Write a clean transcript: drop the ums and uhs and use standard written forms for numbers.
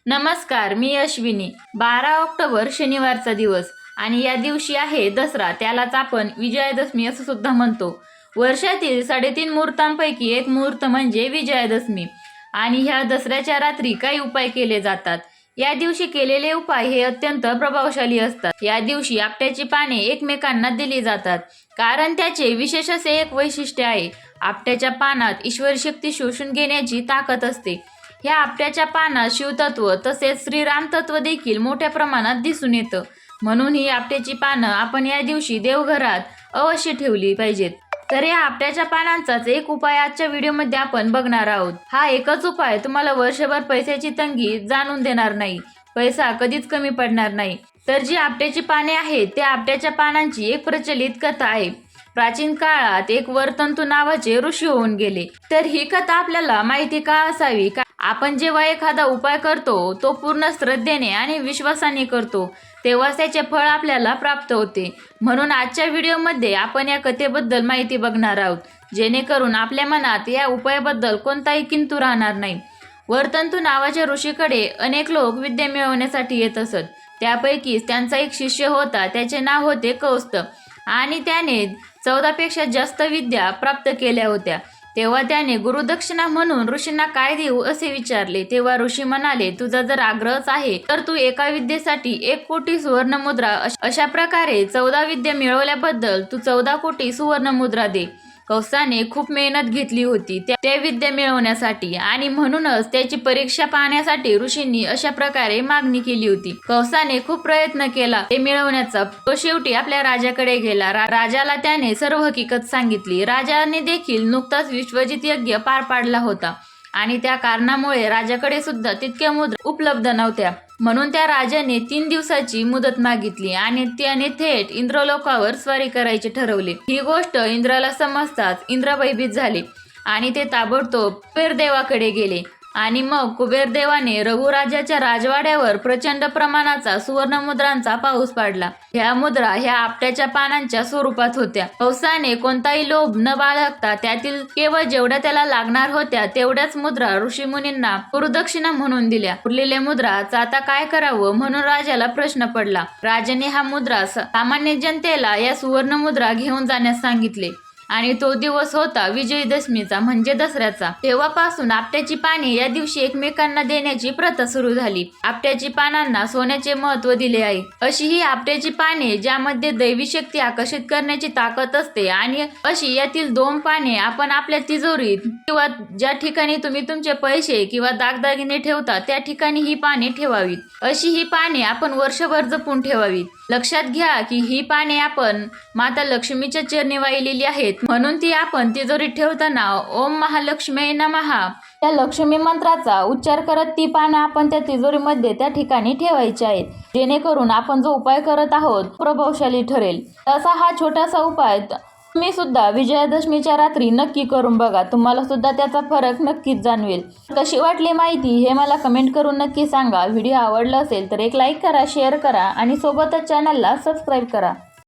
नमस्कार, मी अश्विनी. 12 ऑक्टोबर शनिवारचा दिवस आणि या दिवशी आहे दसरा. त्यालाच आपण विजयादशमी असं सुद्धा म्हणतो. वर्षातील 3.5 मुहूर्तांपैकी एक मुहूर्त म्हणजे विजयादशमी आणि ह्या दसऱ्याच्या रात्री काही उपाय केले जातात. या दिवशी केलेले उपाय हे अत्यंत प्रभावशाली असतात. या दिवशी आपट्याची पाने एकमेकांना दिली जातात कारण त्याचे विशेष असे एक वैशिष्ट्य आहे. आपट्याच्या पानात ईश्वरी शक्ती शोषून घेण्याची ताकद असते. ह्या आपट्याच्या पानात शिवतत्व तसेच श्रीराम तत्व देखील मोठ्या प्रमाणात दिसून येतं. म्हणून ही आपट्याची पानं आपण या दिवशी देवघरात अवश्य ठेवली पाहिजेत. तर या आपट्याच्या पानांचाच एक उपाय आजच्या व्हिडिओमध्ये आपण बघणार आहोत. हा एकच उपाय तुम्हाला वर्षभर पैशाची तंगी जाणून देणार नाही, पैसा कधीच कमी पडणार नाही. तर जी आपट्याची पाने आहेत त्या आपट्याच्या पानांची एक प्रचलित कथा आहे. प्राचीन काळात एक वर्तंतू नावाचे ऋषी होऊन गेले. तर ही कथा आपल्याला माहिती का असावी? आपण जेव्हा एखादा उपाय करतो तो पूर्ण श्रद्धेने आणि विश्वासाने करतो तेव्हाच त्याचे फळ आपल्याला प्राप्त होते. म्हणून आजच्या व्हिडिओमध्ये आपण या कथेबद्दल माहिती बघणार आहोत, जेणेकरून आपल्या मनात या उपायाबद्दल कोणताही किंतु राहणार नाही. वर्तंतू नावाच्या ऋषीकडे अनेक लोक विद्या मिळवण्यासाठी येत असत. त्यापैकीच त्यांचा एक शिष्य होता. त्याचे नाव होते कौस्तभ आणि त्याने 14 पेक्षा जास्त विद्या प्राप्त केल्या होत्या. तेव्हा त्याने गुरुदक्षिणा म्हणून ऋषींना काय देऊ असे विचारले. तेव्हा ऋषी म्हणाले, तुझा जर आग्रहच आहे तर तू एका विद्येसाठी 1 कोटी सुवर्ण मुद्रा, अशा प्रकारे 14 विद्या मिळवल्याबद्दल तू 14 कोटी सुवर्ण मुद्रा दे. कौसाने खूप मेहनत घेतली होती त्या विद्या मिळवण्यासाठी आणि म्हणूनच त्याची परीक्षा पाहण्यासाठी ऋषींनी अशा प्रकारे मागणी केली होती. कौसाने खूप प्रयत्न केला ते मिळवण्याचा. तो शेवटी आपल्या राजाकडे गेला. राजाला त्याने सर्व हकीकत सांगितली. राजाने देखील नुकताच विश्वजित यज्ञ पार पाडला होता आणि त्या कारणामुळे राजाकडे सुद्धा तितक्या मुद्रा उपलब्ध नव्हत्या. म्हणून त्या राजाने 3 दिवसाची मुदत मागितली आणि त्याने थेट इंद्रलोकावर स्वारी करायचे ठरवले. ही गोष्ट इंद्राला समजताच इंद्र भयभीत झाले आणि ते ताबडतोब कुबेरदेवाकडे गेले आणि मग कुबेरदेवाने रघुराजाच्या राजवाड्यावर प्रचंड प्रमाणाचा सुवर्ण मुद्रांचा पाऊस पाडला. ह्या मुद्रा ह्या आपट्याच्या पानांच्या स्वरूपात होत्या. कौसाने कोणताही लोभ न बाळगता त्यातील केवळ जेवढ्या त्याला लागणार होत्या तेवढ्याच मुद्रा ऋषीमुनींना गुरुदक्षिणा म्हणून दिल्या. उरलेल्या मुद्राचा आता काय करावं म्हणून राजाला प्रश्न पडला. राजाने हा मुद्रा सामान्य जनतेला या सुवर्ण मुद्रा घेऊन जाण्यास सांगितले आणि तो दिवस होता विजयादशमीचा म्हणजे दसऱ्याचा. तेव्हापासून आपट्याची पाने या दिवशी एकमेकांना देण्याची प्रथा सुरू झाली. आपट्याची पानांना सोन्याचे महत्त्व दिले आहे. अशी ही आपट्याची पाने ज्यामध्ये दैवी शक्ती आकर्षित करण्याची ताकद असते आणि अशी यातील 2 पाने आपण आपल्या तिजोरीत किंवा ज्या ठिकाणी तुम्ही तुमचे पैसे किंवा दागदागिने ठेवता त्या ठिकाणी ही पाने ठेवावीत. अशी ही पाने आपण वर्षभर जपून ठेवावीत. लक्षात घ्या की ही पाने आपण माता लक्ष्मीच्या चरणी वाहिलेली आहेत. म्हणून ती आपण तिजोरीत ठेवताना ओम महालक्ष्मी नमः या लक्ष्मी मंत्राचा उच्चार करत ती पानं आपण त्या तिजोरीमध्ये त्या ठिकाणी ठेवायची आहेत, जेणेकरून आपण जो उपाय करत आहोत प्रभावशाली ठरेल. तसा हा छोटासा उपाय तुम्ही सुद्धा विजयादशमीच्या रात्री नक्की करून बघा. तुम्हाला सुद्धा त्याचा फरक नक्कीच जाणवेल. कशी वाटली माहिती हे मला कमेंट करून नक्की सांगा. व्हिडिओ आवडला असेल तर एक लाईक करा, शेअर करा आणि सोबतच चॅनलला सबस्क्राईब करा.